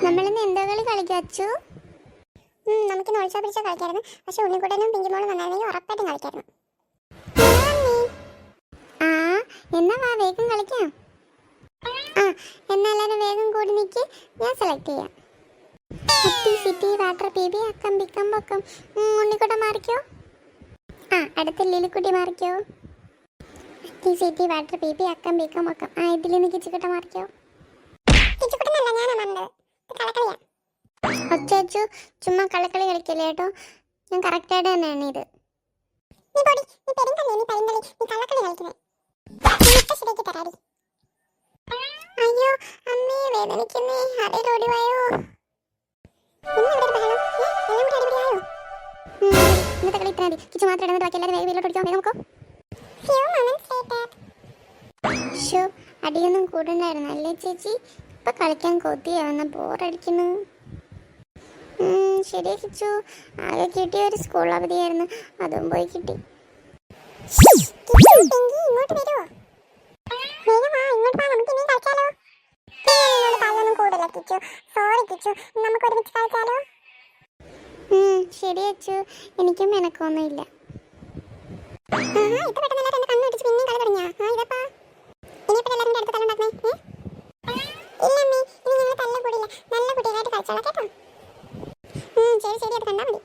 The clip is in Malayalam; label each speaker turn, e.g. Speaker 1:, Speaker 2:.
Speaker 1: നമ്മളിന്ന് എന്താ കളി കളിക്കാച്ചു?
Speaker 2: നമുക്ക് നോൾച്ചാ പിടിച്ചാൽ കളിക്കായിരുന്നു. പക്ഷെ ഉണ്ണിക്കുട്ടനും പിങ്കിമോളും വന്നായിരുന്നെങ്കിൽ ഉറപ്പായിട്ടും കളിക്കായിരുന്നു.
Speaker 1: ആ എന്നാ വാ വേഗം കളിക്കാം. ആ എന്നാ എല്ലാവരും വേഗം കൂടി നിൽക്ക്, ഞാൻ സെലക്ട് ചെയ്യാം. സിറ്റി സിറ്റി വാട്ടർ ബേബി അക്കം പിക്കം പൊക്കം. ഉണ്ണിക്കുട്ടൻ മാറിക്കോ. ആ അടുത്ത ലിലിക്കുട്ടി Marico. City city water baby അക്കം പിക്കം പൊക്കം. ആ ഇതിൽ നിന്ന് കിച്ചുക്കുട്ട മാറിക്കോ. ഒച്ചു ചുമ്മാ കളക്കളി കളിക്കല്ലേ കേട്ടോ, ഞാൻ കറക്റ്റായിട്ട് തന്നെയാണ് ഇത്.
Speaker 2: അയ്യോ അമ്മേ വേദനിക്കുന്നേ, അതേലോടി വായോ.
Speaker 1: ഇന്നത്തെ കളി ഇത്ര മതി. കിച്ചു മാത്രം ഇടുന്നത് ബാക്കി എല്ലാവരും വേഗം വീട്ടിലോട്ട് ഓടിക്കാൻ വേഗം നോക്കോ. ഷോ അടിയൊന്നും കൂടണ്ടായിരുന്നു അല്ലേ ചേച്ചി? ഇപ്പൊ കളിക്കാൻ കൊതിയാവുന്ന ബോറടിക്കുന്നു. ശരിയാ കിച്ചു, ആകെ കിട്ടിയ ഒരു സ്കൂൾ അവധിയായിരുന്നു, അതും പോയി കിട്ടി.
Speaker 2: ഇങ്ങോട്ട് വരുമോ?
Speaker 1: ശരിയാ അച്ചു, എനിക്കും മെനക്കൊന്നുമില്ല.
Speaker 2: ശരി ശരി, അത് കണ്ടാ മതി.